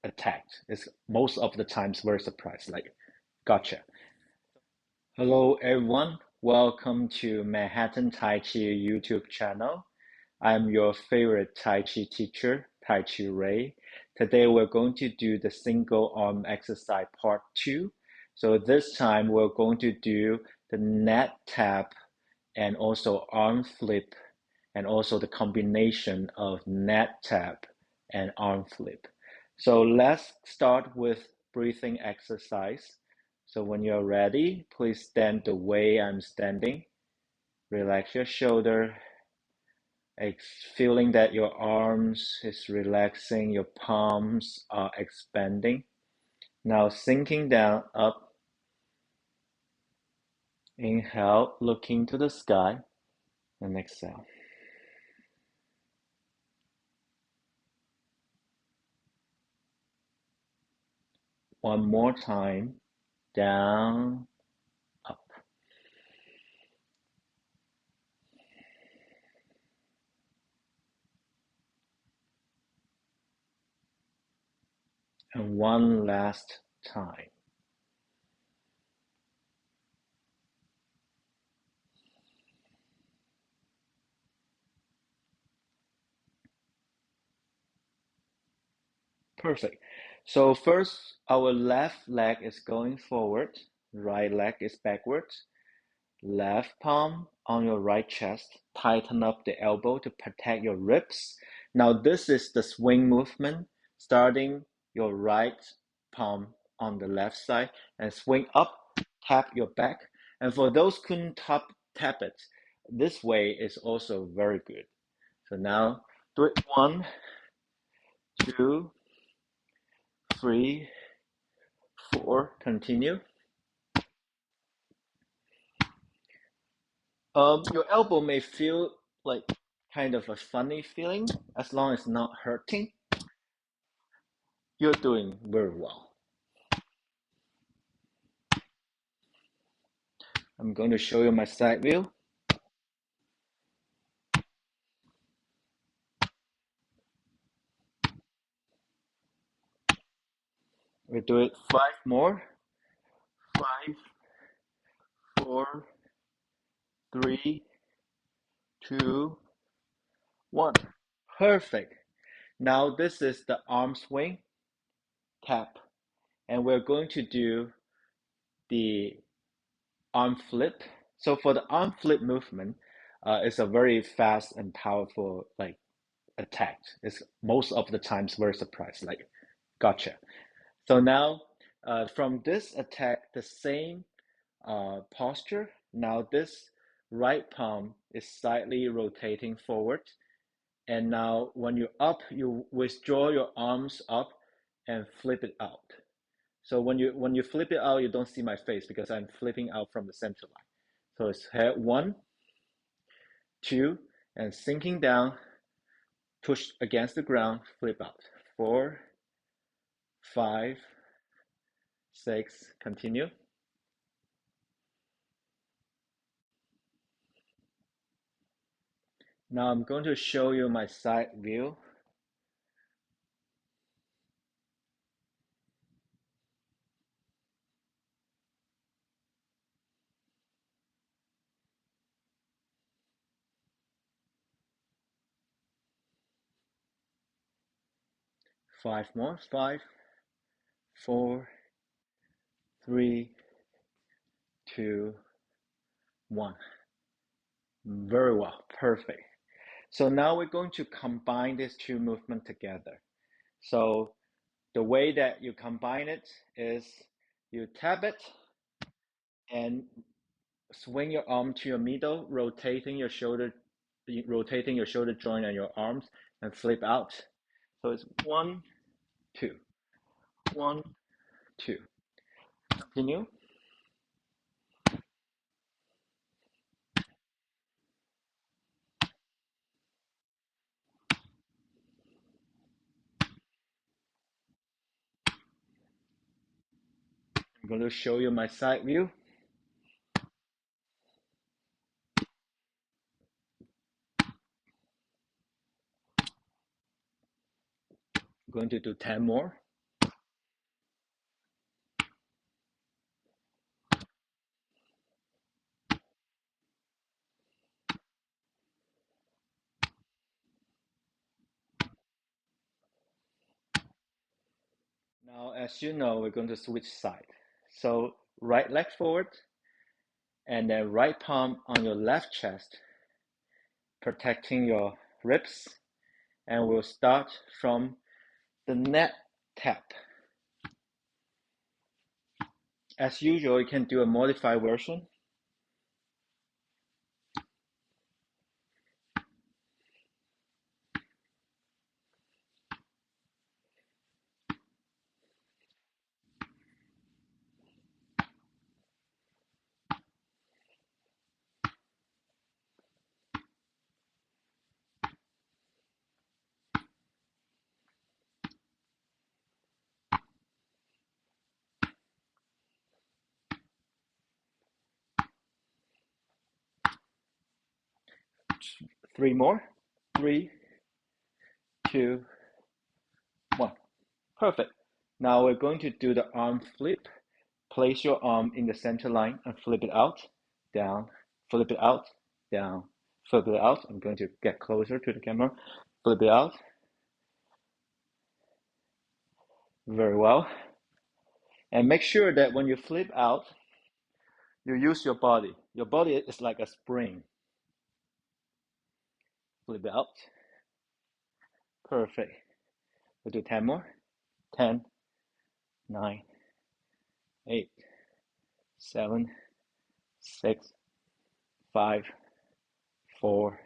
attacked. It's most of the times very surprised, like, gotcha. Hello, everyone. Welcome to Manhattan Tai Chi YouTube channel. I'm your favorite Tai Chi teacher, Tai Chi Ray. Today we're going to do the single arm exercise part 2. So this time we're going to do the net tap and also arm flip and also the combination of net tap and arm flip. So let's start with breathing exercise. So when you're ready, please stand the way I'm standing. Relax your shoulder, feeling that your arms is relaxing, your palms are expanding. Now sinking down, up. Inhale, looking to the sky, and exhale. One more time, down, up. And one last time. Perfect. So first, our left leg is going forward, right leg is backwards. Left palm on your right chest. Tighten up the elbow to protect your ribs. Now this is the swing movement, starting your right palm on the left side and swing up, tap your back. And for those who couldn't tap it, this way is also very good. So now do it 1, 2, 3, 4. Continue. Your elbow may feel like kind of a funny feeling as long as it's not hurting. You're doing very well. I'm going to show you my side view. We do it 5 more. 5, 4, 3, 2, 1. Perfect. Now this is the arm swing, tap. And we're going to do the arm flip. So for the arm flip movement, it's a very fast and powerful like attacked. It's most of the times very surprised, like, gotcha. So now, from this attack, the same posture. Now this right palm is slightly rotating forward. And now when you're up, you withdraw your arms up and flip it out. So when you flip it out, you don't see my face because I'm flipping out from the center line. So it's head 1, 2, and sinking down, push against the ground, flip out. 4, 5, 6, continue. Now I'm going to show you my side view. Five more. 5, 4, 3, 2, 1. Very well. Perfect. So now we're going to combine these two movements together. So the way that you combine it is you tap it and swing your arm to your middle, rotating your shoulder joint and your arms and flip out. So it's 1, 2, 1, 2. Continue. I'm going to show you my side view. I'm going to do 10 more. Now, as you know, we're going to switch side. So right leg forward, and then right palm on your left chest, protecting your ribs. And we'll start from the neck tap. As usual, you can do a modified version. Three more. 3, 2, 1. Perfect. Now we're going to do the arm flip. Place your arm in the center line and flip it out, down, flip it out, down, flip it out. I'm going to get closer to the camera. Flip it out. Very well. And make sure that when you flip out, you use your body. Your body is like a spring. Flip it out. Perfect. We'll do 10 more. 10, 9, 8, 7, 6, 5, 4,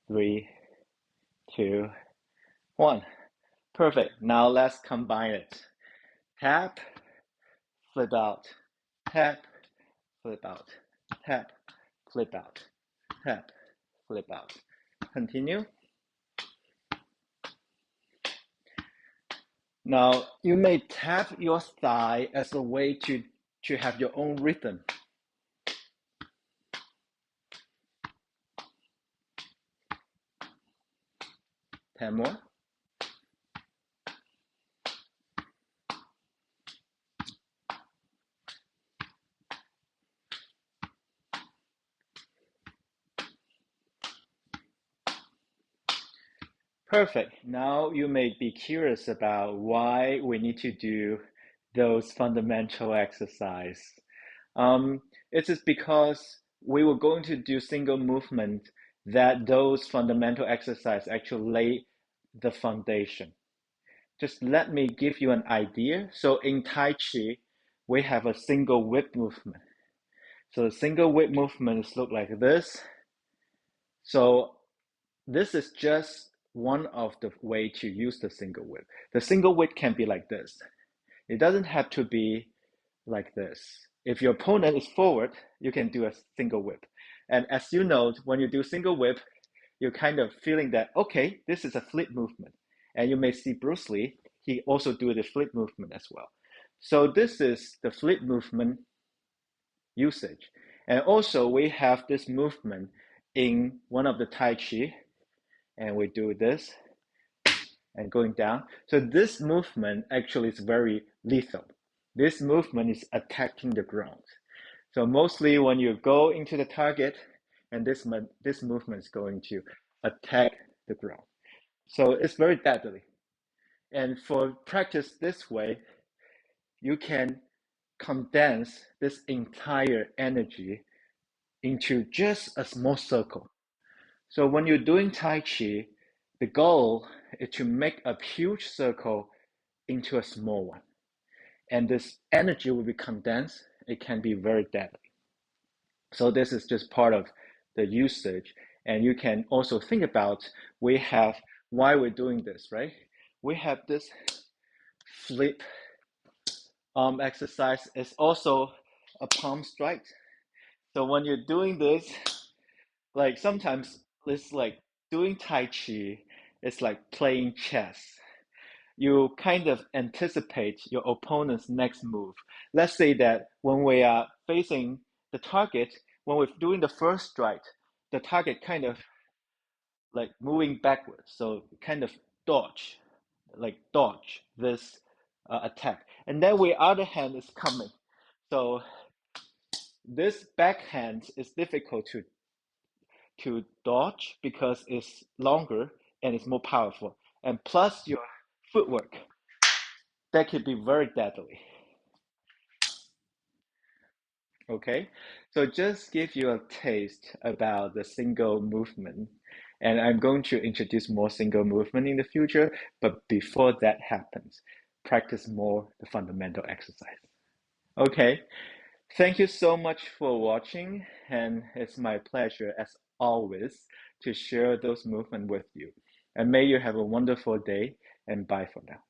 3, 2, 1. Perfect. Now let's combine it. Tap, flip out, tap, flip out, tap, flip out, tap, flip out. Continue. Now you may tap your thigh as a way to have your own rhythm. Ten more. Perfect. Now you may be curious about why we need to do those fundamental exercise. It is because we were going to do single movement that those fundamental exercise actually lay the foundation. Just let me give you an idea. So in Tai Chi, we have a single whip movement. So the single whip movements look like this. So this is just one of the way to use the single whip. The single whip can be like this. It doesn't have to be like this. If your opponent is forward, you can do a single whip. And as you know, when you do single whip, you're kind of feeling that, okay, this is a flip movement. And you may see Bruce Lee, he also do the flip movement as well. So this is the flip movement usage. And also we have this movement in one of the Tai Chi, and we do this and going down. So this movement actually is very lethal. This movement is attacking the ground. So mostly when you go into the target, and this movement is going to attack the ground. So it's very deadly. And for practice this way, you can condense this entire energy into just a small circle. So when you're doing Tai Chi, the goal is to make a huge circle into a small one. And this energy will be condensed. It can be very deadly. So this is just part of the usage. And you can also think about, we have, why we're doing this, right? We have this flip exercise. It's also a palm strike. So when you're doing this, like sometimes it's like doing Tai Chi, it's like playing chess. You kind of anticipate your opponent's next move. Let's say that when we are facing the target, when we're doing the first strike, the target kind of like moving backwards. So kind of dodge, dodge this attack. And then the other hand is coming. So this backhand is difficult to dodge because it's longer and it's more powerful. And plus your footwork. that could be very deadly. Okay, so just give you a taste about the single movement. And I'm going to introduce more single movement in the future, but before that happens, practice more the fundamental exercise. Okay, thank you so much for watching, and it's my pleasure, as always, to share those movements with you. And may you have a wonderful day, and bye for now.